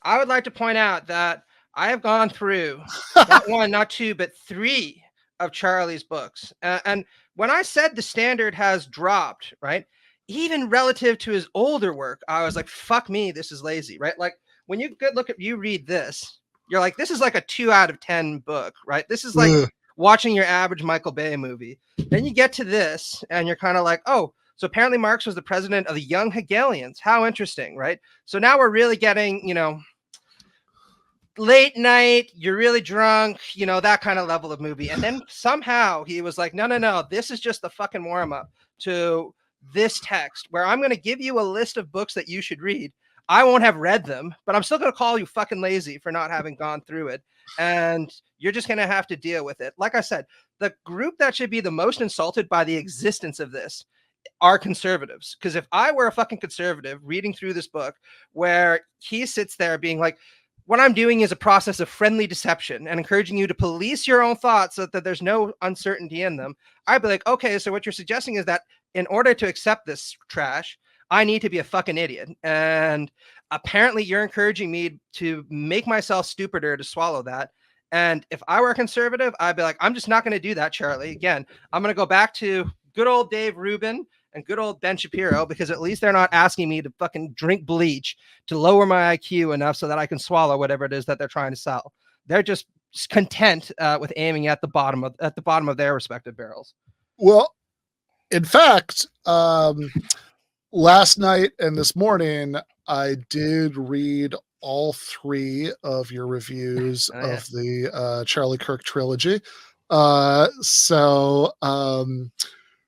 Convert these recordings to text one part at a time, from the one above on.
I would like to point out that I have gone through not one, not two, but three of Charlie's books. And when I said the standard has dropped, right? Even relative to his older work, I was like, fuck me, this is lazy, right? Like when you look at, you read this, you're like, this is like a 2 out of 10 book, right? This is like watching your average Michael Bay movie. Then you get to this and you're kind of like, oh, so apparently Marx was the president of the young Hegelians. How interesting, right? So now we're really getting, late night, you're really drunk, that kind of level of movie. And then somehow he was like, no, this is just the fucking warm up to this text where I'm going to give you a list of books that you should read. I won't have read them, but I'm still going to call you fucking lazy for not having gone through it. And you're just going to have to deal with it. Like I said, the group that should be the most insulted by the existence of this are conservatives. Because if I were a fucking conservative reading through this book where he sits there being like, what I'm doing is a process of friendly deception and encouraging you to police your own thoughts so that there's no uncertainty in them, I'd be like, okay, so what you're suggesting is that in order to accept this trash, I need to be a fucking idiot. And apparently you're encouraging me to make myself stupider to swallow that. And if I were a conservative, I'd be like, I'm just not going to do that, Charlie. Again, I'm going to go back to good old Dave Rubin and good old Ben Shapiro, because at least they're not asking me to fucking drink bleach to lower my IQ enough so that I can swallow whatever it is that they're trying to sell. They're just content with aiming at the bottom of their respective barrels. Well, in fact, last night and this morning, I did read all three of your reviews of the Charlie Kirk trilogy.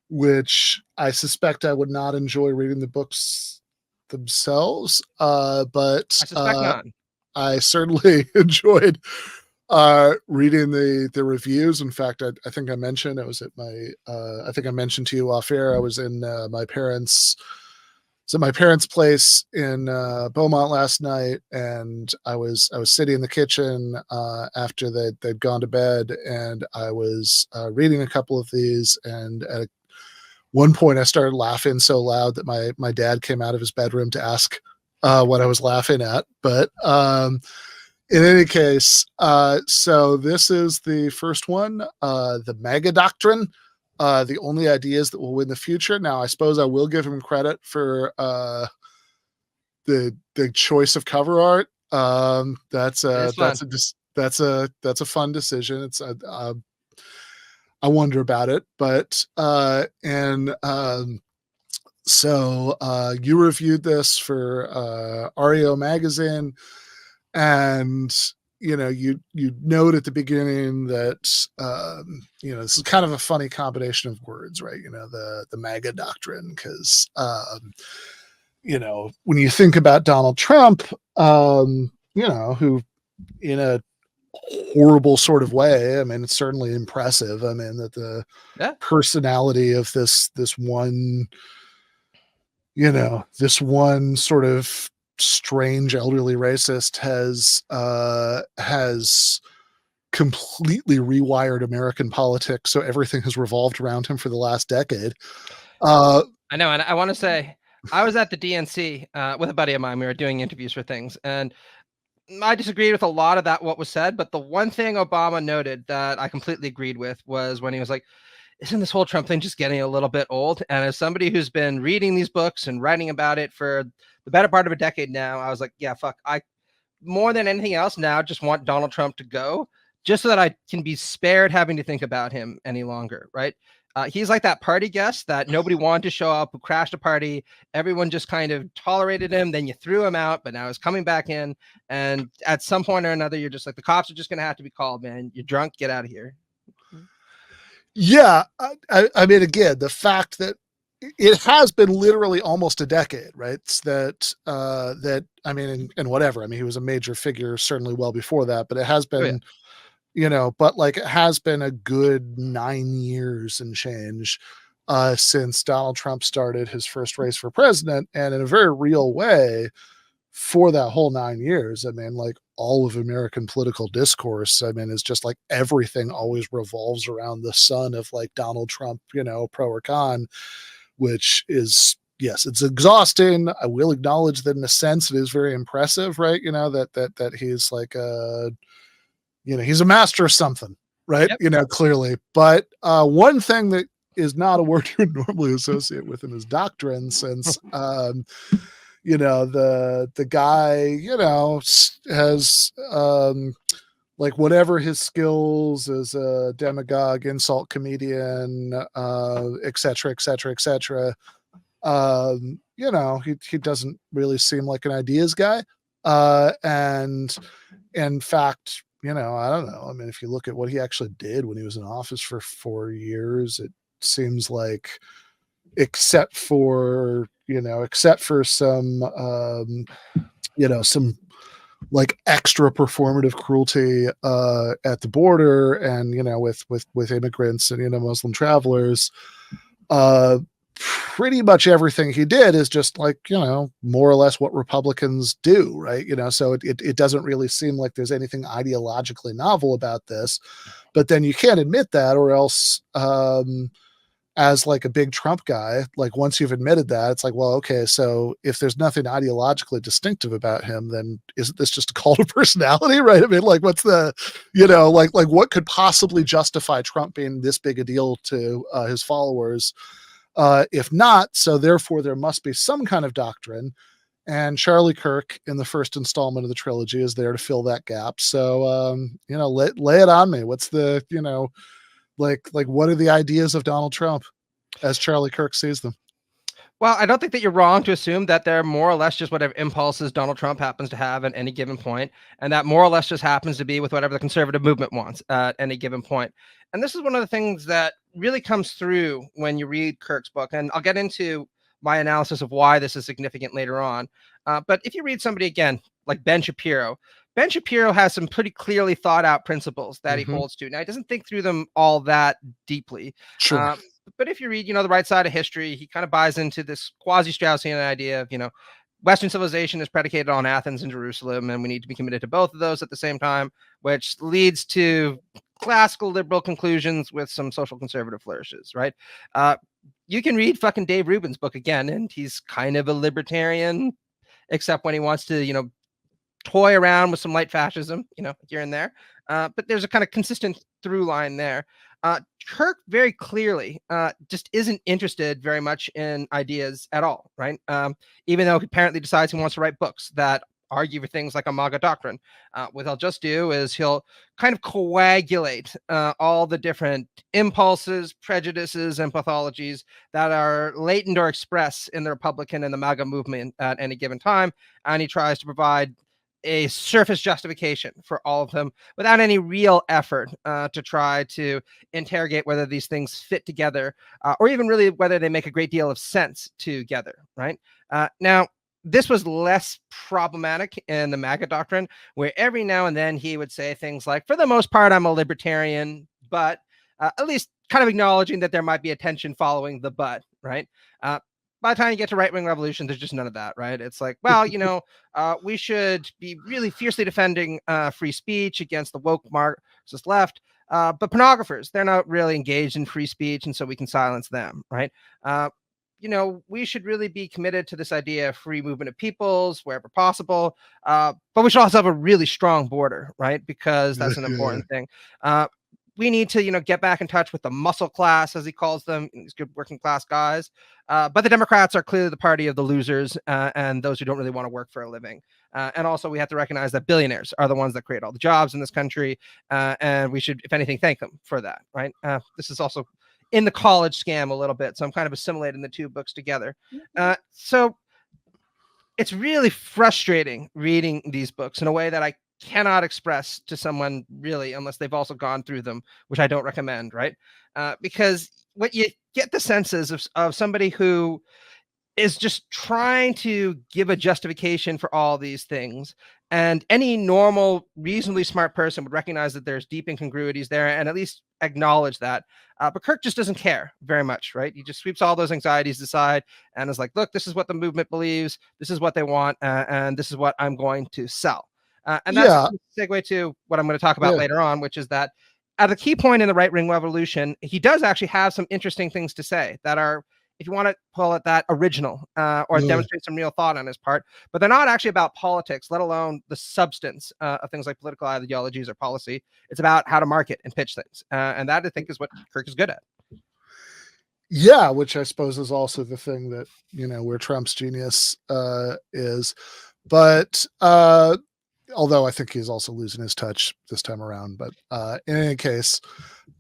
Which I suspect I would not enjoy reading the books themselves, but I suspect not. I certainly enjoyed reading the reviews. In fact, I think I mentioned I was at my I think I mentioned to you off air. I was in my parents' place in Beaumont last night, and I was sitting in the kitchen after they'd gone to bed, and I was reading a couple of these, and at one point I started laughing so loud that my dad came out of his bedroom to ask what I was laughing at. But in any case, so this is the first one, the MAGA Doctrine, the only ideas that will win the future. Now, I suppose I will give him credit for the choice of cover art. That's a fun decision. It's I wonder about it, but so you reviewed this for REO magazine, and you note at the beginning that this is kind of a funny combination of words, right? The MAGA doctrine, because when you think about Donald Trump, who in a horrible sort of way, I mean, it's certainly impressive. I mean, that the personality of this one sort of strange elderly racist has completely rewired American politics, so everything has revolved around him for the last decade. I know, and I want to say I was at the DNC with a buddy of mine. We were doing interviews for things, and I disagreed with a lot of what was said, but the one thing Obama noted that I completely agreed with was when he was like, isn't this whole Trump thing just getting a little bit old? And as somebody who's been reading these books and writing about it for the better part of a decade now, I was like, yeah, fuck. I, more than anything else now, just want Donald Trump to go just so that I can be spared having to think about him any longer, right? He's like that party guest that nobody wanted to show up, who crashed a party. Everyone just kind of tolerated him. Then you threw him out, but now he's coming back in. And at some point or another, you're just like, the cops are just going to have to be called, man. You're drunk. Get out of here. Yeah. I mean, again, the fact that it has been literally almost a decade, right? That I mean, and whatever. I mean, he was a major figure certainly well before that, but it has been, but like it has been a good 9 years and change since Donald Trump started his first race for president. And in a very real way, for that whole 9 years, I mean, like all of American political discourse, I mean, is just like everything always revolves around the son of like Donald Trump, pro or con, which is yes, it's exhausting. I will acknowledge that in a sense it is very impressive, right? That he's like he's a master of something, right? Yep. Clearly. But one thing that is not a word you would normally associate with him is doctrine, since the guy, has like whatever his skills as a demagogue, insult comedian, et cetera, et cetera, et cetera. He doesn't really seem like an ideas guy. And in fact, I don't know. I mean, if you look at what he actually did when he was in office for 4 years, it seems like, except for some, some like extra performative cruelty at the border, and with immigrants and Muslim travelers, pretty much everything he did is just like more or less what Republicans do, right? So it doesn't really seem like there's anything ideologically novel about this. But then you can't admit that, or else as like a big Trump guy, like once you've admitted that, it's like, well, okay, so if there's nothing ideologically distinctive about him, then isn't this just a cult of personality, right? I mean, like, what's the, like what could possibly justify Trump being this big a deal to his followers? If not, so therefore there must be some kind of doctrine. And Charlie Kirk in the first installment of the trilogy is there to fill that gap. So, lay it on me. What's the, like what are the ideas of Donald Trump as Charlie Kirk sees them? Well, I don't think that you're wrong to assume that they're more or less just whatever impulses Donald Trump happens to have at any given point, and that more or less just happens to be with whatever the conservative movement wants at any given point. And this is one of the things that really comes through when you read Kirk's book, and I'll get into my analysis of why this is significant later on. But if you read somebody, again, like Ben Shapiro has some pretty clearly thought out principles that he holds to. Now, he doesn't think through them all that deeply. Sure. But if you read, the right side of history, he kind of buys into this quasi-Straussian idea of, Western civilization is predicated on Athens and Jerusalem, and we need to be committed to both of those at the same time, which leads to classical liberal conclusions with some social conservative flourishes, right? You can read fucking Dave Rubin's book again, and he's kind of a libertarian, except when he wants to, toy around with some light fascism, here and there. But there's a kind of consistent through line there. Kirk very clearly just isn't interested very much in ideas at all, right? Even though he apparently decides he wants to write books that argue for things like a MAGA doctrine. What he'll just do is he'll kind of coagulate all the different impulses, prejudices, and pathologies that are latent or expressed in the Republican and the MAGA movement at any given time. And he tries to provide a surface justification for all of them without any real effort to try to interrogate whether these things fit together or even really whether they make a great deal of sense together, right? Now, this was less problematic in the MAGA doctrine, where every now and then he would say things like, for the most part, I'm a libertarian, but at least kind of acknowledging that there might be a tension following the but, right? By the time you get to right-wing revolution, there's just none of that, right? It's like, well, we should be really fiercely defending free speech against the woke Marxist left. But pornographers, they're not really engaged in free speech, and so we can silence them, right? We should really be committed to this idea of free movement of peoples wherever possible. But we should also have a really strong border, right? Because that's an important thing. We need to, get back in touch with the muscle class, as he calls them, these good working class guys. But the Democrats are clearly the party of the losers and those who don't really want to work for a living. And also, we have to recognize that billionaires are the ones that create all the jobs in this country. And we should, if anything, thank them for that, right? This is also in the college scam a little bit. So I'm kind of assimilating the two books together. So it's really frustrating reading these books in a way that I cannot express to someone really unless they've also gone through them, which I don't recommend, right? Because what you get the sense is of somebody who is just trying to give a justification for all these things. And any normal, reasonably smart person would recognize that there's deep incongruities there and at least acknowledge that. But Kirk just doesn't care very much, right? He just sweeps all those anxieties aside and is like, look, this is what the movement believes. This is what they want. And this is what I'm going to sell. And that's a segue to what I'm going to talk about later on, which is that at a key point in the right-wing revolution, he does actually have some interesting things to say that are if you want to call it that, original, or demonstrate some real thought on his part. But they're not actually about politics, let alone the substance of things like political ideologies or policy. It's about how to market and pitch things. And that, I think, is what Kirk is good at. Yeah, which I suppose is also the thing that, where Trump's genius is. But although I think he's also losing his touch this time around. But in any case,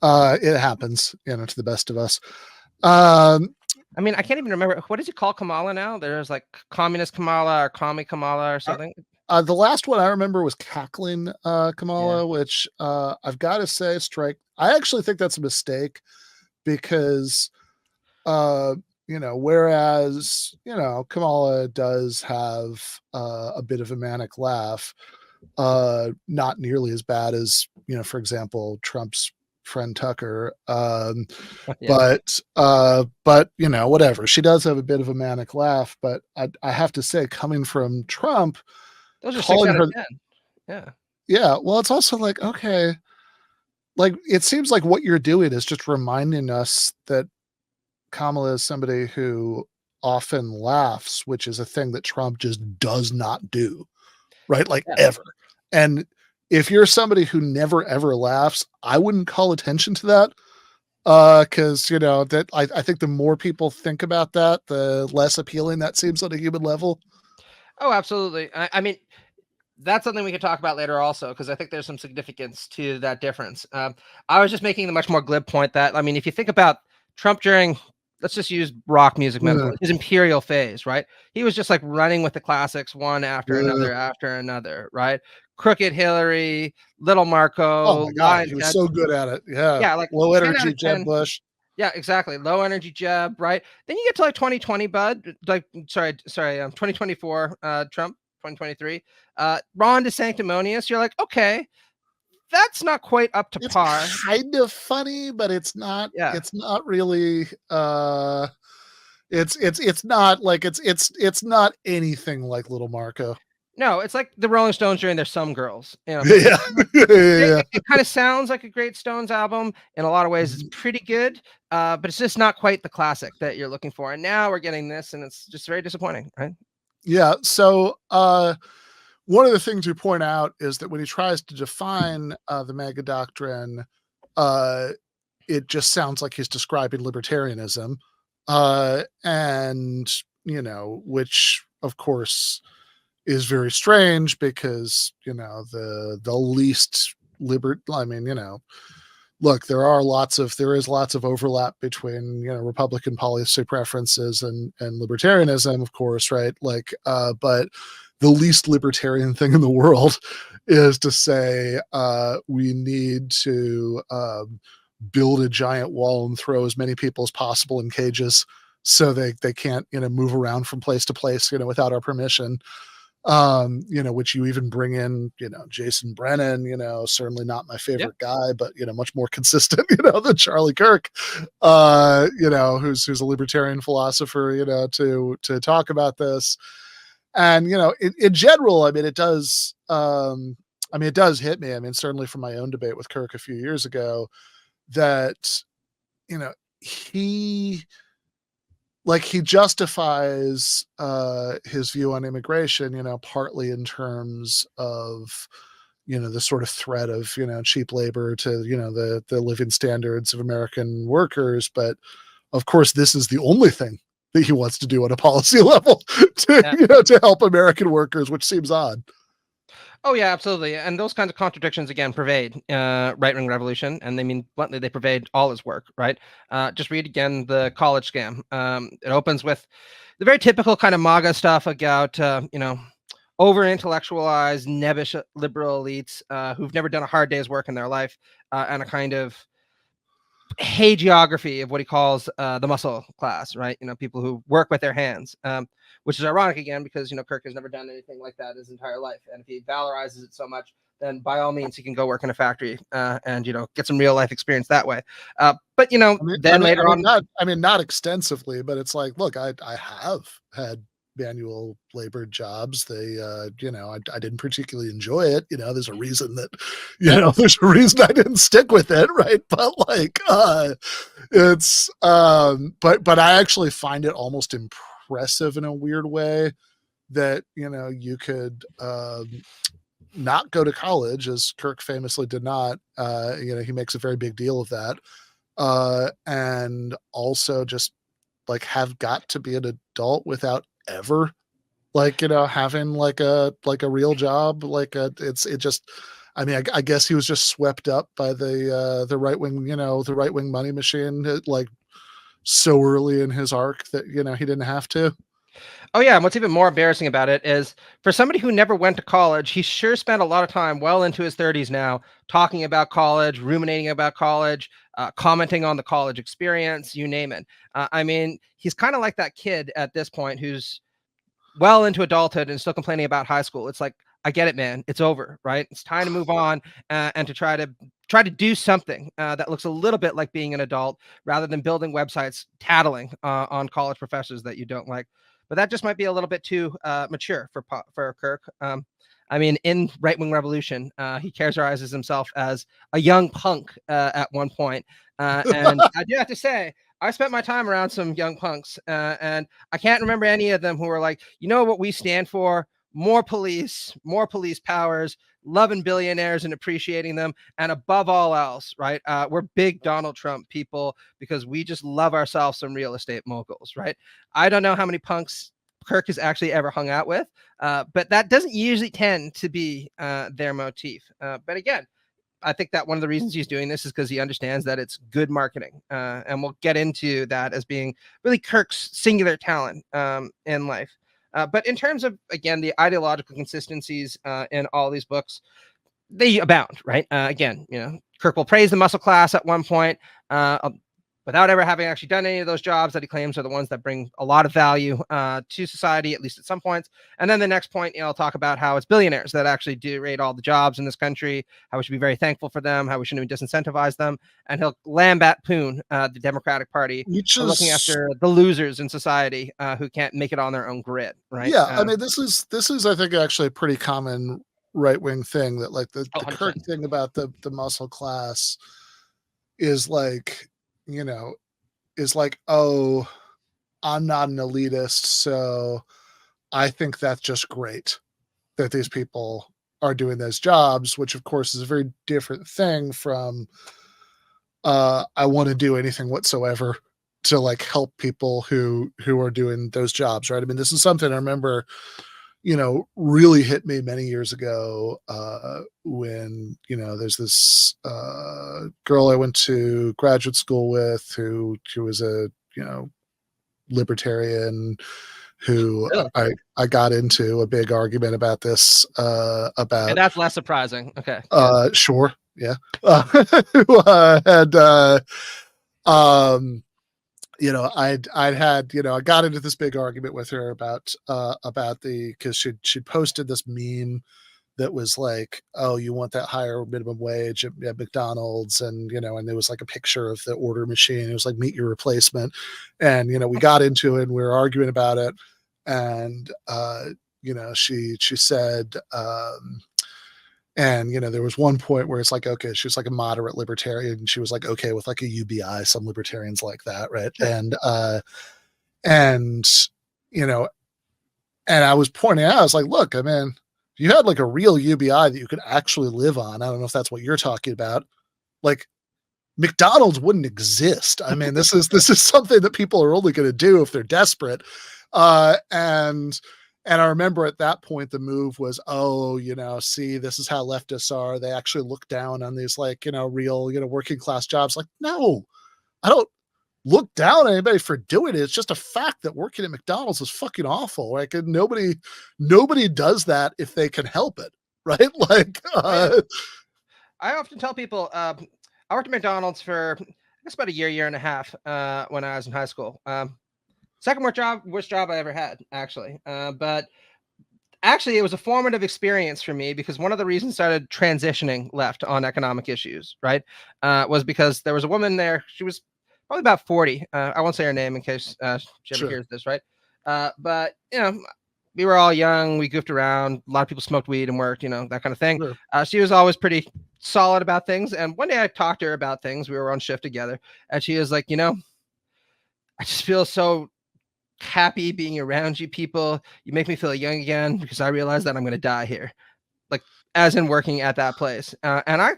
it happens, to the best of us. I mean, I can't even remember. What does he call Kamala now? There's like Communist Kamala or Commie Kamala or something. The last one I remember was Cackling Kamala, which I've got to say, I actually think that's a mistake because, whereas, Kamala does have a bit of a manic laugh, not nearly as bad as, for example, Trump's friend Tucker. But whatever. She does have a bit of a manic laugh, but I have to say, coming from Trump, those are 6 out of 10. Yeah. Yeah. Well, it's also like, okay, like it seems like what you're doing is just reminding us that Kamala is somebody who often laughs, which is a thing that Trump just does not do, right? Like ever. And if you're somebody who never ever laughs, I wouldn't call attention to that. Because that I think the more people think about that, the less appealing that seems on a human level. Oh, absolutely. I mean, that's something we could talk about later also, because I think there's some significance to that difference. I was just making the much more glib point that, I mean, if you think about Trump during, let's just use rock music metaphor, his imperial phase, right? He was just like running with the classics one after another, right? Crooked Hillary, Little Marco. Oh my God, he was so good at it. Yeah, like low energy Jeb Bush. Yeah, exactly. Low energy Jeb, right? Then you get to like 2020, bud. Like, sorry, 2024, Trump, 2023. Ron DeSanctimonious. You're like, okay, that's not quite up to par. It's kind of funny, but it's not. Yeah. It's not really. It's not like it's not anything like Little Marco. No, it's like the Rolling Stones during their Some Girls. Yeah. It kind of sounds like a great Stones album. In a lot of ways, it's pretty good, but it's just not quite the classic that you're looking for. And now we're getting this, and it's just very disappointing, right? Yeah. So one of the things we point out is that when he tries to define the MAGA doctrine, it just sounds like he's describing libertarianism, and which of course is very strange because the least I mean, look, there is lots of overlap between Republican policy preferences and libertarianism, of course, right? Like, but the least libertarian thing in the world is to say we need to build a giant wall and throw as many people as possible in cages so they can't move around from place to place without our permission. Which you even bring in, Jason Brennan, certainly not my favorite guy, but, much more consistent, than Charlie Kirk, who's a libertarian philosopher, to talk about this. And, in general, I mean, it does hit me. I mean, certainly from my own debate with Kirk a few years ago that, he justifies his view on immigration, partly in terms of, the sort of threat of, cheap labor to, the living standards of American workers. But of course, this is the only thing that he wants to do on a policy level to help American workers, which seems odd. Oh yeah, absolutely. And those kinds of contradictions again pervade right-wing revolution, and they mean bluntly they pervade all his work, right? Just read again the college scam. It opens with the very typical kind of MAGA stuff about over-intellectualized, nebbish liberal elites who've never done a hard day's work in their life, and a kind of hagiography of what he calls the muscle class, right? People who work with their hands, which is ironic again because Kirk has never done anything like that his entire life, and if he valorizes it so much, then by all means he can go work in a factory and get some real life experience that way. But later on, not extensively, but it's like, look, I have had manual labor jobs. They, I didn't particularly enjoy it. There's a reason that, there's a reason I didn't stick with it. Right. But like, it's, but I actually find it almost impressive in a weird way that, you could, not go to college, as Kirk famously did not. He makes a very big deal of that. And also just like have got to be an adult without ever having like a real job. I guess he was just swept up by the right wing, the right wing money machine, like so early in his arc that, he didn't have to. Oh yeah, and what's even more embarrassing about it is for somebody who never went to college, he sure spent a lot of time, well into his 30s now, talking about college, ruminating about college, commenting on the college experience, you name it. He's kind of like that kid at this point who's well into adulthood and still complaining about high school. It's like, I get it, man. It's over, right? It's time to move on and to try to do something that looks a little bit like being an adult rather than building websites tattling on college professors that you don't like. But that just might be a little bit too mature for Kirk. In Right Wing Revolution, he characterizes himself as a young punk at one point. And I do have to say, I spent my time around some young punks, and I can't remember any of them who were like, you know what we stand for? More police powers, loving billionaires and appreciating them. And above all else, right, we're big Donald Trump people because we just love ourselves some real estate moguls, right? I don't know how many punks Kirk has actually ever hung out with, but that doesn't usually tend to be their motif. But again, I think that one of the reasons he's doing this is because he understands that it's good marketing. And we'll get into that as being really Kirk's singular talent in life. But in terms of, again, the ideological consistencies in all these books, they abound, right? Again, Kirk will praise the muscle class at one point without ever having actually done any of those jobs that he claims are the ones that bring a lot of value to society, at least at some points. And then the next point, I'll talk about how it's billionaires that actually do rate all the jobs in this country, how we should be very thankful for them, how we shouldn't disincentivize them. And he'll lampoon the Democratic Party for looking after the losers in society who can't make it on their own grid, right? Yeah, this is I think actually a pretty common right-wing thing that like the Kirk thing about the muscle class is like, is like, oh, I'm not an elitist, so I think that's just great that these people are doing those jobs, which of course is a very different thing from I want to do anything whatsoever to like help people who are doing those jobs, right? This is something I remember, really hit me many years ago when, there's this girl I went to graduate school with who was a, libertarian who I got into a big argument about this about. And that's less surprising. Okay. Sure. Yeah. I'd had, I got into this big argument with her about because she'd posted this meme that was like, oh, you want that higher minimum wage at McDonald's, and and there was like a picture of the order machine. It was like meet your replacement, and we got into it and we were arguing about it, and she said and there was one point where it's like, okay, she was like a moderate libertarian, and she was like, okay, with like a UBI, some libertarians like that, right? And I was pointing out, I was like, look, if you had like a real UBI that you could actually live on, I don't know if that's what you're talking about, like McDonald's wouldn't exist. This is something that people are only going to do if they're desperate. And I remember at that point, the move was, oh, see, this is how leftists are. They actually look down on these like, real, working class jobs. Like, no, I don't look down on anybody for doing it. It's just a fact that working at McDonald's is fucking awful. Like, nobody does that if they can help it. Right. Like, I often tell people, I worked at McDonald's for, I guess, about a year and a half when I was in high school. Second worst job I ever had, actually. But actually, it was a formative experience for me because one of the reasons I started transitioning left on economic issues, right, was because there was a woman there. She was probably about 40. I won't say her name in case she ever hears this, right? But we were all young. We goofed around. A lot of people smoked weed and worked, that kind of thing. Sure. She was always pretty solid about things. And one day I talked to her about things. We were on shift together, and she was like, I just feel so happy being around you people. You make me feel young again because I realize that I'm going to die here, like as in working at that place. And I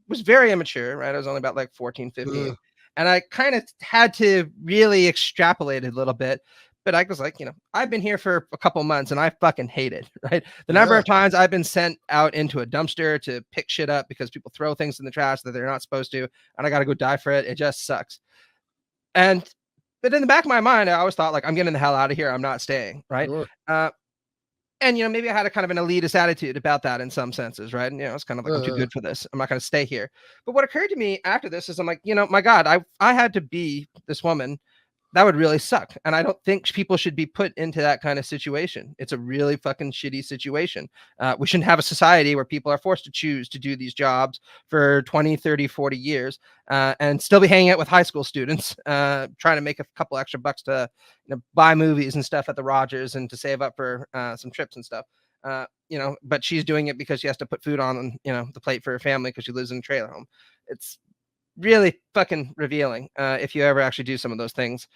was very immature, right? I was only about like 14, 15. And I kind of had to really extrapolate it a little bit. But I was like, I've been here for a couple months and I fucking hate it, right? The number of times I've been sent out into a dumpster to pick shit up because people throw things in the trash that they're not supposed to, and I got to go die for it. It just sucks. But in the back of my mind, I always thought, like, I'm getting the hell out of here. I'm not staying, right? Sure. And, maybe I had a kind of an elitist attitude about that in some senses, right? And, it's kind of like, I'm too good for this. I'm not going to stay here. But what occurred to me after this is I'm like, my God, I had to be this woman. That would really suck. And I don't think people should be put into that kind of situation. It's a really fucking shitty situation. We shouldn't have a society where people are forced to choose to do these jobs for 20, 30, 40 years and still be hanging out with high school students, trying to make a couple extra bucks to buy movies and stuff at the Rogers and to save up for some trips and stuff. But she's doing it because she has to put food on, the plate for her family because she lives in a trailer home. It's really fucking revealing if you ever actually do some of those things,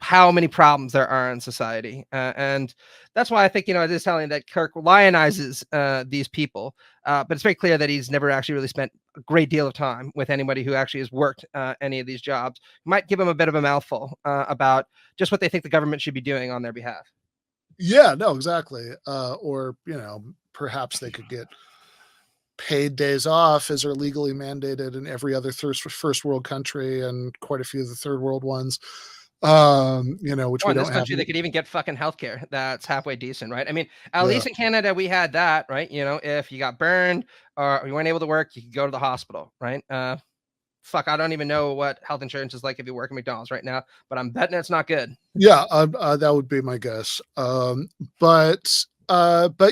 how many problems there are in society. And that's why I think, it is telling that Kirk lionizes these people. But it's very clear that he's never actually really spent a great deal of time with anybody who actually has worked any of these jobs. Might give them a bit of a mouthful about just what they think the government should be doing on their behalf. Yeah, no, exactly. Or, perhaps they could get paid days off as are legally mandated in every other first world country and quite a few of the third world ones. Which we don't this country, have. they could even get fucking healthcare that's halfway decent, right? I mean, at least in Canada, we had that, right? If you got burned or you weren't able to work, you could go to the hospital, right? Fuck, I don't even know what health insurance is like if you work at McDonald's right now, but I'm betting it's not good. Yeah, that would be my guess. But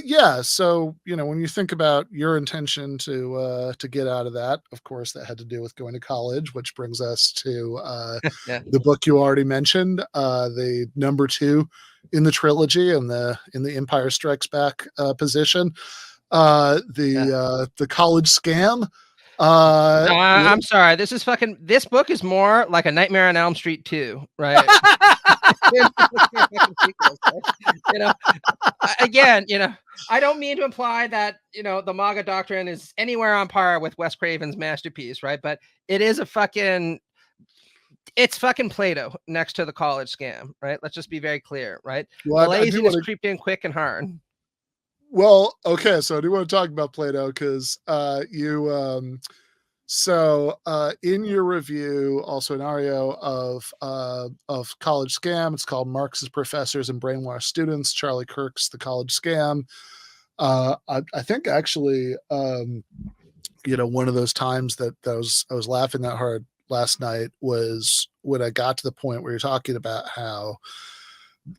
yeah, so when you think about your intention to get out of that, of course, that had to do with going to college, which brings us to the book you already mentioned, the number 2 in the trilogy and the Empire Strikes Back position, the college scam. I'm sorry. This book is more like a Nightmare on Elm Street 2, right? Again, I don't mean to imply that, the MAGA Doctrine is anywhere on par with Wes Craven's masterpiece, right? But it is it's fucking Plato next to the college scam, right? Let's just be very clear, right? Well, the laziness creeped in quick and hard. Well, okay, so I do want to talk about Plato because in your review, also Inario of College Scam, it's called Marxist Professors and Brainwashed Students, Charlie Kirk's The College Scam. I think actually, one of those times that I was laughing that hard last night was when I got to the point where you're talking about how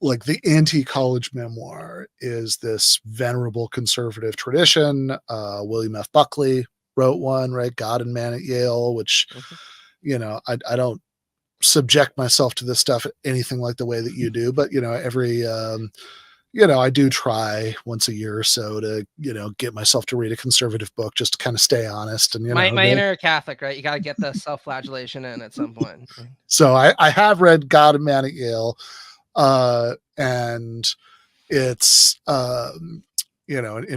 like the anti-college memoir is this venerable conservative tradition. William F. Buckley wrote one, right? God and Man at Yale, which, I don't subject myself to this stuff anything like the way that you do, but, every, I do try once a year or so to, get myself to read a conservative book just to kind of stay honest. And, my inner Catholic, right? You got to get the self-flagellation in at some point. So I have read God and Man at Yale, and it's, in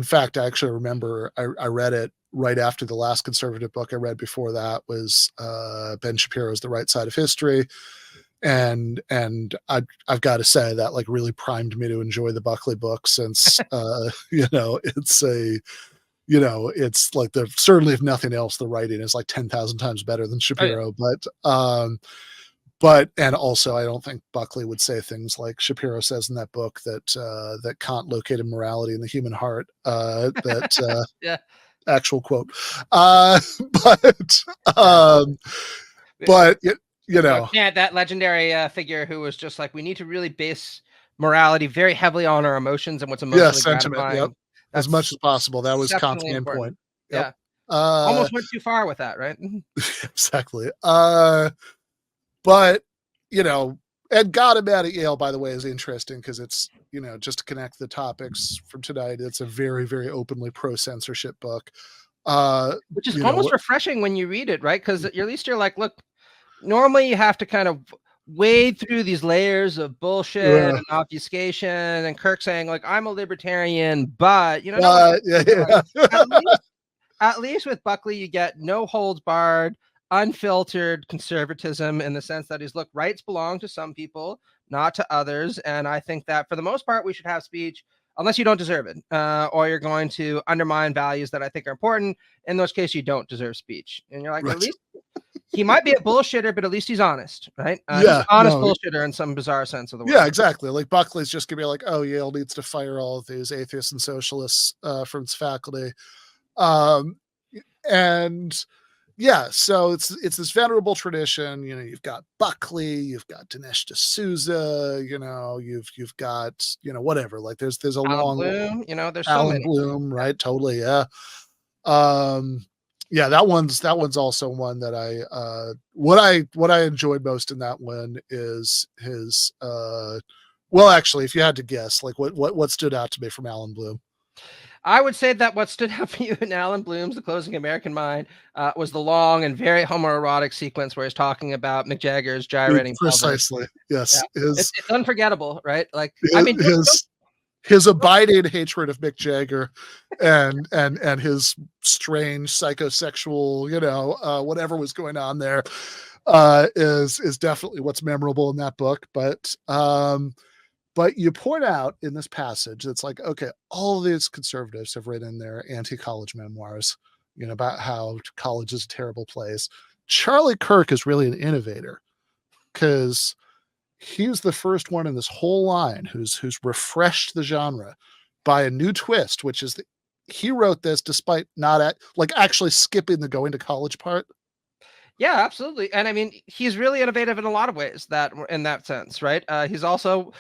fact, I actually remember I read it right after the last conservative book I read before that was Ben Shapiro's The Right Side of History. And I've got to say that like really primed me to enjoy the Buckley book since, it's like certainly if nothing else, the writing is like 10,000 times better than Shapiro, and also I don't think Buckley would say things like Shapiro says in that book that Kant located morality in the human heart, actual quote. That legendary figure who was just like, we need to really base morality very heavily on our emotions and what's emotionally gratifying. Yep. As much as possible. That was Kant's main point. Yep. Yeah. Almost went too far with that, right? Exactly. But And God I'm Mad at Yale, by the way, is interesting because it's, you know, just to connect the topics from tonight, it's a very, very openly pro-censorship book. Which is You almost know, refreshing when you read it, right? Because at least you're like, look, normally you have to kind of wade through these layers of bullshit and obfuscation, and Kirk saying like, I'm a libertarian, but you know, like, at least with Buckley, you get no holds barred, unfiltered conservatism in the sense that is, look, rights belong to some people, not to others. And I think that for the most part, we should have speech unless you don't deserve it, or you're going to undermine values that I think are important. In those cases, you don't deserve speech. And you're like, at least he might be a bullshitter, but at least he's honest, right? He's an honest bullshitter in some bizarre sense of the word. Yeah, exactly. Like Buckley's just gonna be like, oh, Yale needs to fire all of these atheists and socialists from its faculty. And yeah, so it's this venerable tradition. You know, you've got Buckley, you've got Dinesh D'Souza, you know, you've got, you know, whatever. Like there's a Alan long Bloom, you know, there's so Alan many. Bloom, right? Totally, yeah. Yeah, that one's also one that I what I enjoyed most in that one is his well, actually, if you had to guess, like what stood out to me from Alan Bloom. I would say that what stood out for you in Alan Bloom's The Closing American Mind was the long and very homoerotic sequence where he's talking about Mick Jagger's gyrating Precisely, yes. Yeah. It's unforgettable, right? Like, I mean, his abiding hatred of Mick Jagger and his strange psychosexual, you know, whatever was going on there is definitely what's memorable in that book. But you point out in this passage, it's like, okay, all these conservatives have written their anti-college memoirs, you know, about how college is a terrible place. Charlie Kirk is really an innovator because he was the first one in this whole line who's refreshed the genre by a new twist, which is that he wrote this despite not actually skipping the going to college part. Yeah, absolutely. And I mean, he's really innovative in a lot of ways in that sense, right? He's also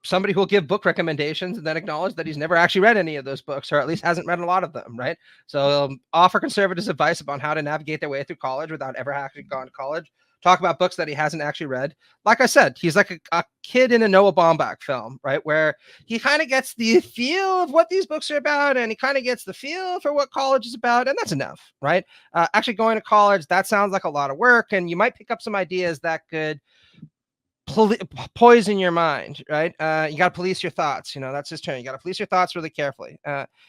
somebody who will give book recommendations and then acknowledge that he's never actually read any of those books, or at least hasn't read a lot of them, right? So offer conservatives advice about how to navigate their way through college without ever actually going to college. Talk about books that he hasn't actually read. Like I said, he's like a kid in a Noah Baumbach film, right? Where he kind of gets the feel of what these books are about, and he kind of gets the feel for what college is about, and that's enough, right? Actually going to college, that sounds like a lot of work, and you might pick up some ideas that could poison your mind, right? You got to police your thoughts. You know, that's his term. You got to police your thoughts really carefully.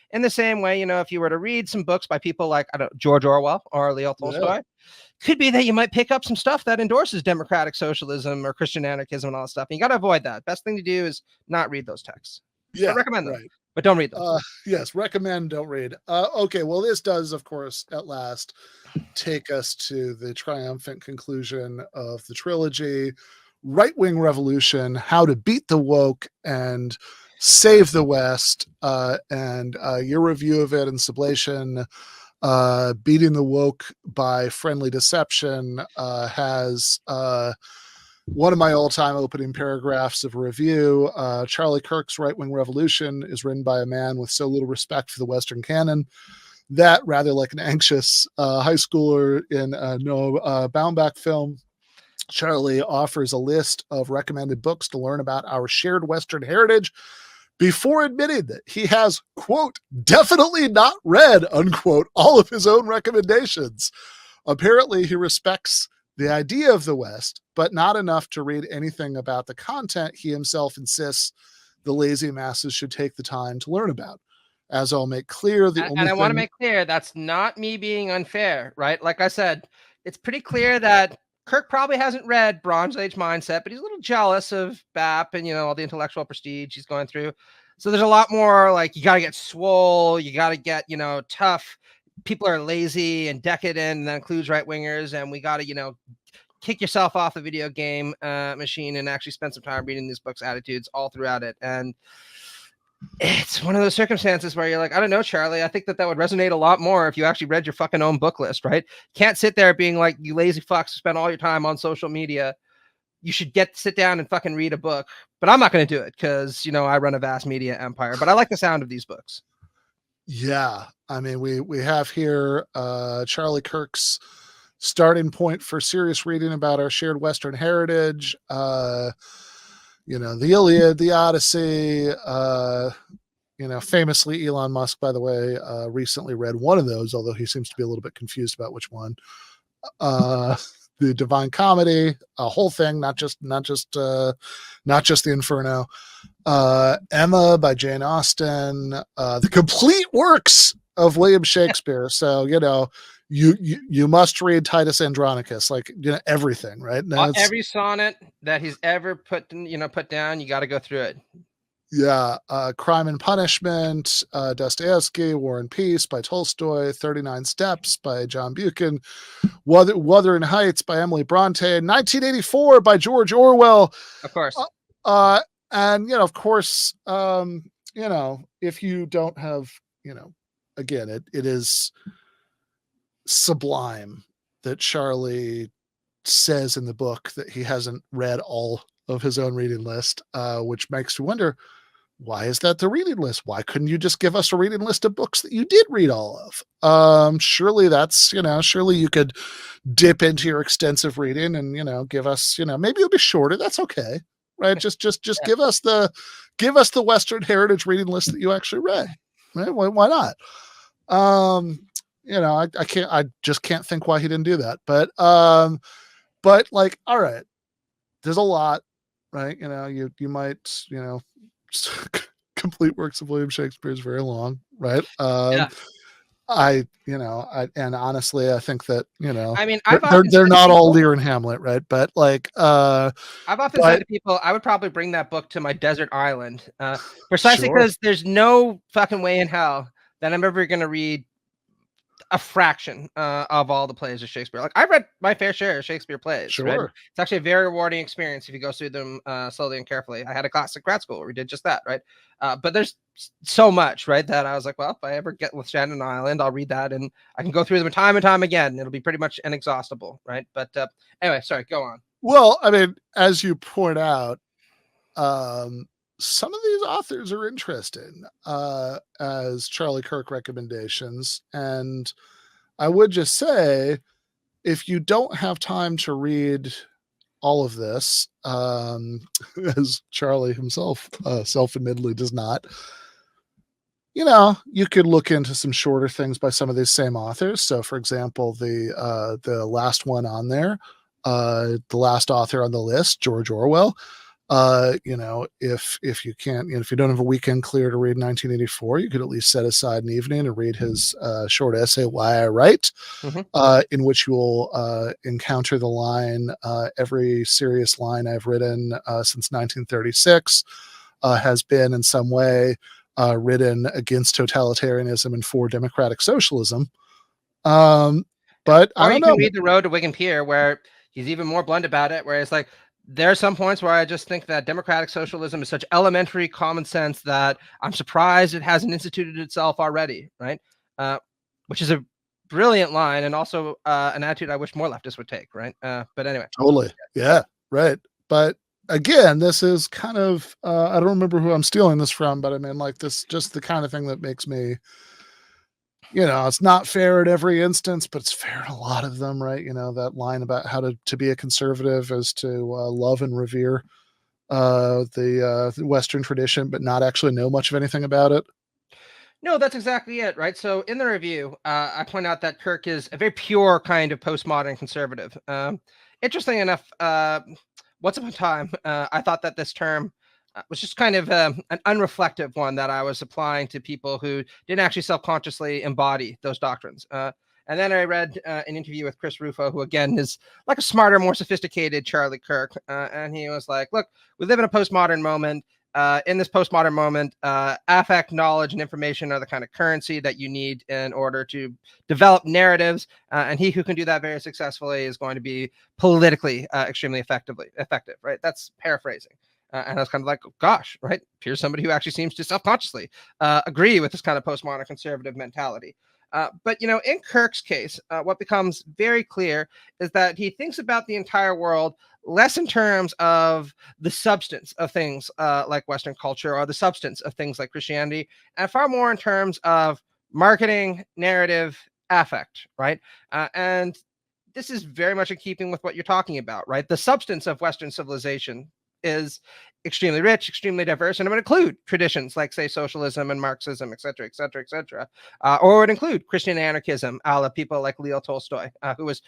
In the same way, you know, if you were to read some books by people like, I don't know, George Orwell or Leo Tolstoy, could be that you might pick up some stuff that endorses democratic socialism or Christian anarchism and all that stuff. And you got to avoid that. Best thing to do is not read those texts. Yeah, but recommend them, but don't read them. Yes, recommend, don't read. Okay, well, this does, of course, at last take us to the triumphant conclusion of the trilogy. Right-wing revolution, how to beat the woke and save the West, and your review of it in Sublation, beating the woke by friendly deception, has one of my all-time opening paragraphs of a review. Charlie Kirk's Right-Wing Revolution is written by a man with so little respect for the Western canon that, rather like an anxious high schooler in a Noah Baumbach film, Charlie offers a list of recommended books to learn about our shared Western heritage before admitting that he has, quote, definitely not read, unquote, all of his own recommendations. Apparently, he respects the idea of the West, but not enough to read anything about the content he himself insists the lazy masses should take the time to learn about. As I'll make clear, I want to make clear, that's not me being unfair, right? Like I said, it's pretty clear that Kirk probably hasn't read Bronze Age Mindset, but he's a little jealous of BAP and, you know, all the intellectual prestige he's going through. So there's a lot more like, you got to get swole, you got to get, you know, tough. People are lazy and decadent, and that includes right-wingers. And we got to, you know, kick yourself off the video game machine and actually spend some time reading these books' attitudes all throughout it. And it's one of those circumstances where you're like, I don't know, Charlie, I think that would resonate a lot more if you actually read your fucking own book list, right? Can't sit there being like, you lazy fucks, spend all your time on social media. You should sit down and fucking read a book. But I'm not going to do it because, you know, I run a vast media empire, but I like the sound of these books. Yeah. I mean, we have here Charlie Kirk's starting point for serious reading about our shared Western heritage. the Iliad, the Odyssey. Famously, Elon Musk, by the way, recently read one of those, although he seems to be a little bit confused about which one. The Divine Comedy, a whole thing, not just the Inferno. Emma by Jane Austen, the complete works of William Shakespeare. So you must read Titus Andronicus, everything, right? Every sonnet that he's ever put down, you got to go through it. Yeah, Crime and Punishment, Dostoevsky, War and Peace by Tolstoy, 39 Steps by John Buchan, Wuthering Heights by Emily Bronte, 1984 by George Orwell. Of course. And, of course, if you don't have, again, it is sublime that Charlie says in the book that he hasn't read all of his own reading list, which makes you wonder, why is that the reading list? Why couldn't you just give us a reading list of books that you did read all of? Surely that's, surely you could dip into your extensive reading and, give us, maybe it'll be shorter. That's okay. Right. Just yeah. give us the Western Heritage reading list that you actually read. Right. Why not? I just can't think why he didn't do that. But all right, there's a lot, right? You might, complete works of William Shakespeare is very long, right? Yeah. And honestly, I think that, they're not all Lear and Hamlet, right? But I've often said to people, I would probably bring that book to my desert island, precisely because there's no fucking way in hell that I'm ever going to read a fraction of all the plays of Shakespeare. I've read my fair share of Shakespeare plays. Sure. Right? It's actually a very rewarding experience if you go through them slowly and carefully. I had a class at grad school where we did just that, right? But there's so much, right, that I was like, well, if I ever get with Shannon Island, I'll read that and I can go through them time and time again. It'll be pretty much inexhaustible, right? But anyway, sorry, go on. Well, I mean, as you point out, some of these authors are interesting as Charlie Kirk recommendations. And I would just say, if you don't have time to read all of this, as Charlie himself self-admittedly does not, you could look into some shorter things by some of these same authors. So, for example, the last one on there, the last author on the list, George Orwell. If you can't, if you don't have a weekend clear to read 1984, you could at least set aside an evening and read his short essay, Why I Write, in which you will encounter the line, every serious line I've written since 1936 has been in some way written against totalitarianism and for democratic socialism. But I don't know. You can read The Road to Wigan Pier, where he's even more blunt about it, where it's like, there are some points where I just think that democratic socialism is such elementary common sense that I'm surprised it hasn't instituted itself already, right? Which is a brilliant line, and also an attitude I wish more leftists would take, right? But anyway. Totally. Yeah, right. But again, this is kind of, I don't remember who I'm stealing this from, but I mean, this just the kind of thing that makes me, it's not fair at every instance, but it's fair in a lot of them, right? That line about how to be a conservative is to love and revere the Western tradition, but not actually know much of anything about it. No, that's exactly it, right? So in the review, I point out that Kirk is a very pure kind of postmodern conservative. Interesting enough, once upon a time, I thought that this term was just kind of an unreflective one that I was applying to people who didn't actually self-consciously embody those doctrines. And then I read an interview with Chris Rufo, who again is like a smarter, more sophisticated Charlie Kirk. And he was like, look, we live in a postmodern moment. In this postmodern moment, affect, knowledge, and information are the kind of currency that you need in order to develop narratives. And he who can do that very successfully is going to be politically extremely effective, right? That's paraphrasing. And I was kind of like, oh, gosh, right? Here's somebody who actually seems to self-consciously agree with this kind of postmodern conservative mentality. But, in Kirk's case, what becomes very clear is that he thinks about the entire world less in terms of the substance of things like Western culture or the substance of things like Christianity, and far more in terms of marketing, narrative, affect, right? And this is very much in keeping with what you're talking about, right? The substance of Western civilization is extremely rich, extremely diverse, and it would include traditions like, say, socialism and Marxism, et cetera, et cetera, et cetera. Or it would include Christian anarchism, a la people like Leo Tolstoy, who was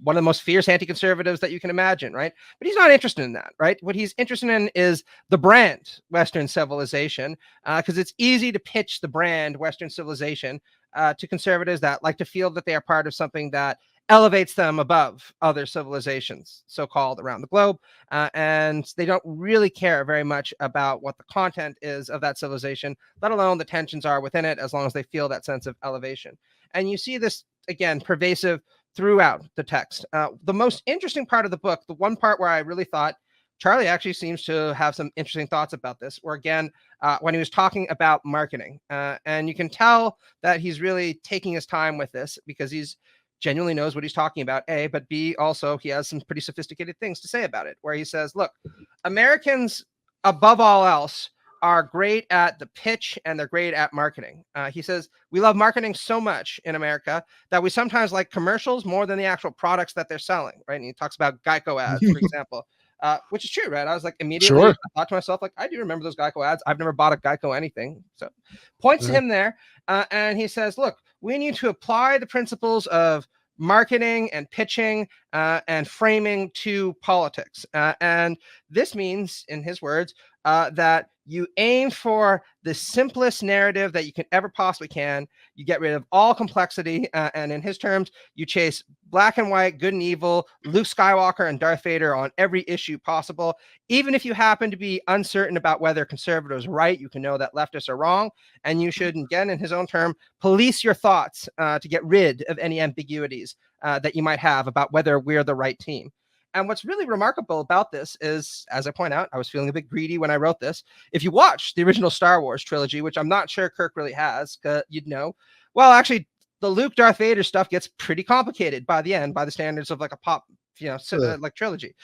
one of the most fierce anti-conservatives that you can imagine, right? But he's not interested in that, right? What he's interested in is the brand Western civilization, because it's easy to pitch the brand Western civilization to conservatives that like to feel that they are part of something that elevates them above other civilizations, so-called, around the globe. And they don't really care very much about what the content is of that civilization, let alone the tensions are within it, as long as they feel that sense of elevation. And you see this, again, pervasive throughout the text. The most interesting part of the book, the one part where I really thought Charlie actually seems to have some interesting thoughts about this, or again, when he was talking about marketing. And you can tell that he's really taking his time with this because he's genuinely knows what he's talking about, A, but B, also he has some pretty sophisticated things to say about it, where he says, look, Americans, above all else, are great at the pitch and they're great at marketing. He says, we love marketing so much in America that we sometimes like commercials more than the actual products that they're selling, right? And he talks about Geico ads, for example, which is true, right? I was like, immediately, I thought to myself, like, I do remember those Geico ads. I've never bought a Geico anything. So points to him there. And he says, look, we need to apply the principles of marketing and pitching and framing to politics. And this means, in his words, that you aim for the simplest narrative that you can ever possibly can. You get rid of all complexity. And in his terms, you chase black and white, good and evil, Luke Skywalker and Darth Vader on every issue possible. Even if you happen to be uncertain about whether conservatives are right, you can know that leftists are wrong. And you should, again, in his own term, police your thoughts to get rid of any ambiguities that you might have about whether we're the right team. And what's really remarkable about this is, as I point out, I was feeling a bit greedy when I wrote this. If you watch the original Star Wars trilogy, which I'm not sure Kirk really has, you'd know. Well, actually, the Luke Darth Vader stuff gets pretty complicated by the end, by the standards of like a pop, like trilogy.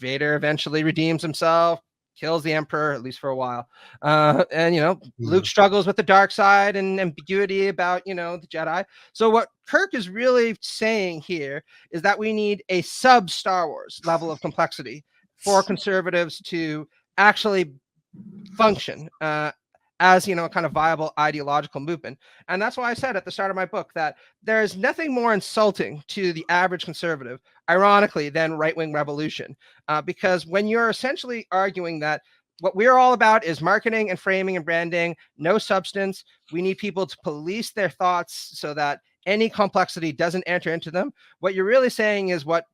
Vader eventually redeems himself, kills the Emperor, at least for a while. And Luke struggles with the dark side and ambiguity about, the Jedi. So what Kirk is really saying here is that we need a sub Star Wars level of complexity for conservatives to actually function as, a kind of viable ideological movement. And that's why I said at the start of my book that there's nothing more insulting to the average conservative, ironically, than right-wing revolution. Because when you're essentially arguing that what we're all about is marketing and framing and branding, no substance, we need people to police their thoughts so that any complexity doesn't enter into them. What you're really saying is what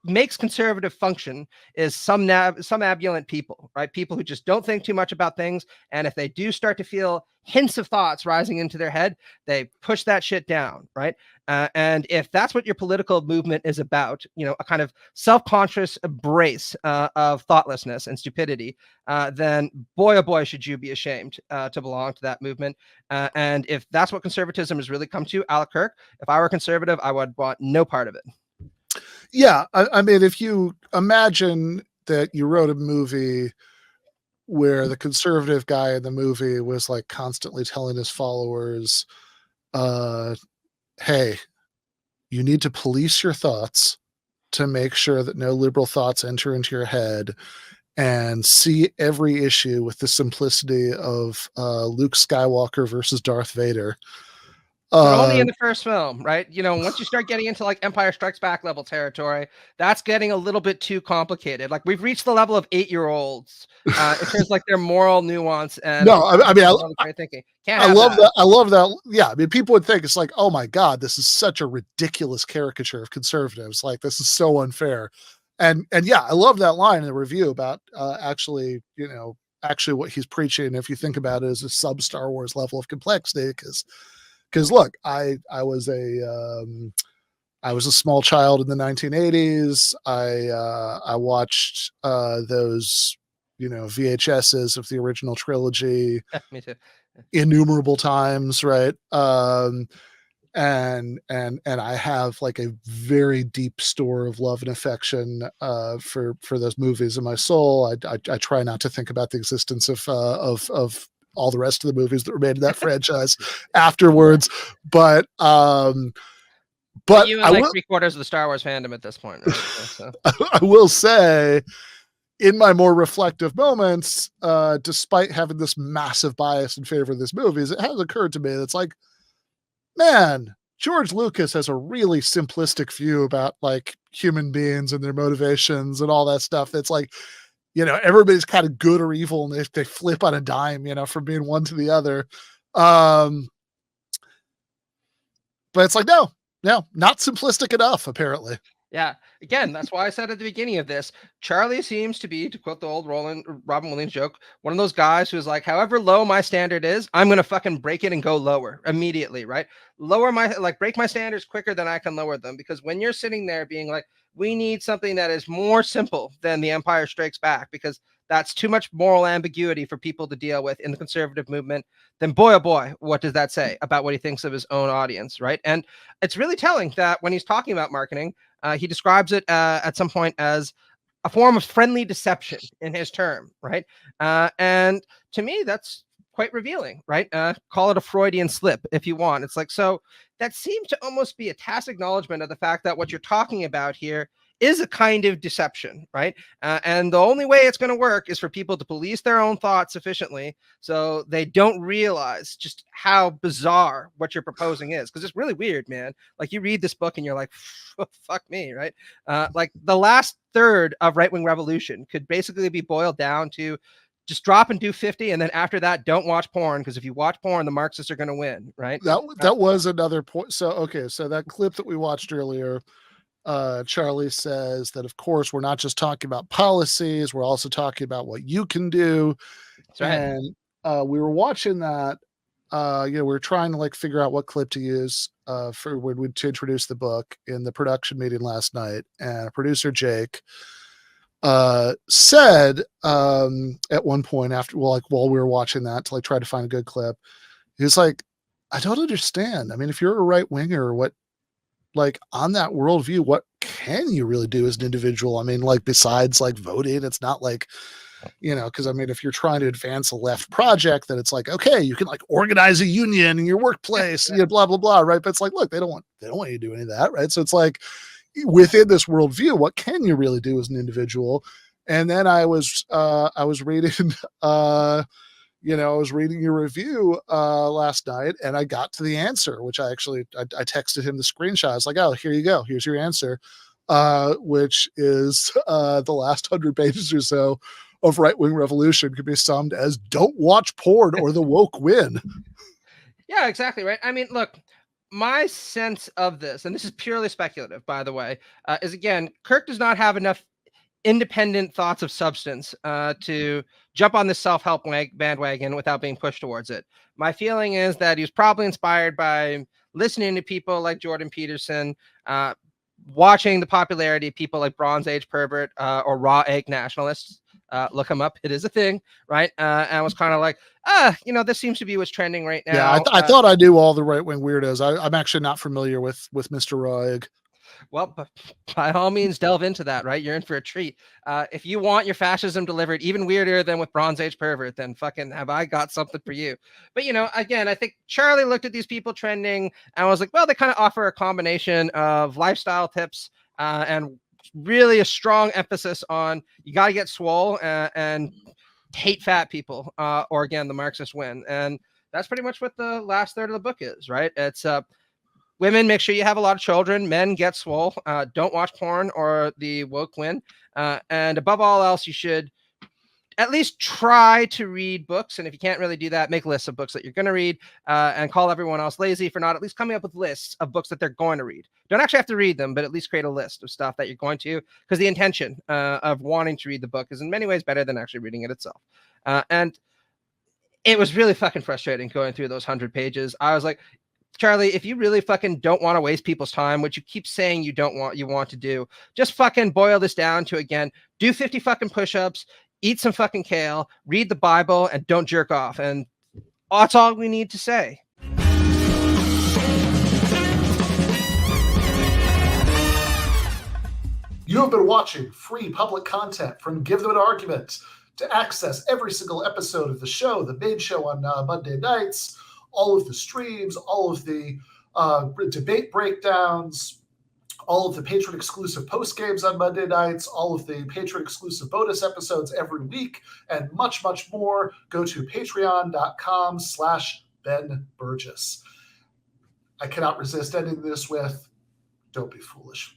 makes conservative function is some somnambulant people, right? People who just don't think too much about things. And if they do start to feel hints of thoughts rising into their head, they push that shit down, right? And if that's what your political movement is about, a kind of self-conscious embrace of thoughtlessness and stupidity, then boy, oh boy, should you be ashamed to belong to that movement. And if that's what conservatism has really come to, a la Kirk, if I were conservative, I would want no part of it. Yeah, I mean, if you imagine that you wrote a movie where the conservative guy in the movie was like constantly telling his followers, hey, you need to police your thoughts to make sure that no liberal thoughts enter into your head, and see every issue with the simplicity of Luke Skywalker versus Darth Vader. But only in the first film, right? Once you start getting into like Empire Strikes Back level territory, that's getting a little bit too complicated. Like we've reached the level of 8-year-olds in terms like their moral nuance and thinking. I love that. I love that. Yeah, I mean, people would think it's like, oh my God, this is such a ridiculous caricature of conservatives. Like this is so unfair. And yeah, I love that line in the review about actually what he's preaching. If you think about it as a sub Star Wars level of complexity, because look, I was a small child in the 1980s. I watched those VHSs of the original trilogy. Me too. Innumerable times, right? And I have like a very deep store of love and affection for those movies in my soul. I try not to think about the existence of all the rest of the movies that were made in that franchise afterwards. But you and like 3/4 of the Star Wars fandom at this point, right? So. I will say in my more reflective moments, despite having this massive bias in favor of this movie, it has occurred to me that it's like, man, George Lucas has a really simplistic view about like human beings and their motivations and all that stuff. That's like, everybody's kind of good or evil, and they flip on a dime, from being one to the other. But it's like, no, not simplistic enough, apparently. Yeah. Again, that's why I said at the beginning of this, Charlie seems to be, to quote the old Robin Williams joke, one of those guys who's like, however low my standard is, I'm going to fucking break it and go lower immediately, right? Break my standards quicker than I can lower them. Because when you're sitting there being like, we need something that is more simple than The Empire Strikes Back, because that's too much moral ambiguity for people to deal with in the conservative movement, then boy, oh boy, what does that say about what he thinks of his own audience, right? And it's really telling that when he's talking about marketing, he describes it at some point as a form of friendly deception in his term, right? And to me, that's quite revealing, right? Call it a Freudian slip if you want. It's like, so that seems to almost be a tacit acknowledgement of the fact that what you're talking about here is a kind of deception, right? And the only way it's going to work is for people to police their own thoughts sufficiently so they don't realize just how bizarre what you're proposing is. Because it's really weird, man. Like, you read this book and you're like, fuck me, right? Like, the last third of Right Wing Revolution could basically be boiled down to just drop and do 50, and then after that, don't watch porn, because if you watch porn, the Marxists are going to win, right? That was another point. So, okay, so that clip that we watched earlier, Charlie says that, of course, we're not just talking about policies, we're also talking about what you can do. That's right. And we were watching that. We were trying to like figure out what clip to use for when we to introduce the book in the production meeting last night. And producer Jake said at one point while we were watching that to like try to find a good clip, he was like, I don't understand. I mean, if you're a right winger, what, like, on that worldview, what can you really do as an individual? I mean, like, besides like voting, it's not like, because I mean, if you're trying to advance a left project, then it's like, okay, you can like organize a union in your workplace, blah blah blah, right? But it's like, look, they don't want you to do any of that, right? So it's like, within this worldview, what can you really do as an individual? And then I was reading I was reading your review last night, and I got to the answer, which I texted him the screenshot. I was like, oh, here you go. Here's your answer, which is the last 100 pages or so of Right Wing Revolution could be summed as don't watch porn or the woke win. Yeah, exactly, right? I mean, look, my sense of this, and this is purely speculative, by the way, is, again, Kirk does not have enough independent thoughts of substance to jump on this self-help bandwagon without being pushed towards it. My feeling is that he was probably inspired by listening to people like Jordan Peterson, watching the popularity of people like Bronze Age Pervert or Raw Egg Nationalists. Look him up. It is a thing, right? And I was kind of like, this seems to be what's trending right now. Yeah, I thought I knew all the right-wing weirdos. I'm actually not familiar with Mr. Raw Egg. Well, by all means, delve into that, right? You're in for a treat. If you want your fascism delivered even weirder than with Bronze Age Pervert, then fucking have I got something for you. But, again, I think Charlie looked at these people trending and was like, well, they kind of offer a combination of lifestyle tips and really a strong emphasis on you got to get swole and hate fat people, or, again, the Marxists win. And that's pretty much what the last third of the book is, right? It's women, make sure you have a lot of children. Men, get swole. Don't watch porn or the woke win. And above all else, you should at least try to read books. And if you can't really do that, make lists of books that you're going to read and call everyone else lazy for not at least coming up with lists of books that they're going to read. Don't actually have to read them, but at least create a list of stuff that you're going to, because the intention of wanting to read the book is in many ways better than actually reading it itself. And it was really fucking frustrating going through those 100 pages. I was like, Charlie, if you really fucking don't want to waste people's time, which you keep saying you want to do, just fucking boil this down to, again, do 50 fucking push-ups, eat some fucking kale, read the Bible, and don't jerk off. And that's all we need to say. You have been watching free public content from Give Them an Argument. To access every single episode of the show, the main show on Monday nights, all of the streams, all of the debate breakdowns, all of the patron-exclusive post-games on Monday nights, all of the patron-exclusive bonus episodes every week, and much, much more. Go to patreon.com/Ben Burgis. I cannot resist ending this with, don't be foolish.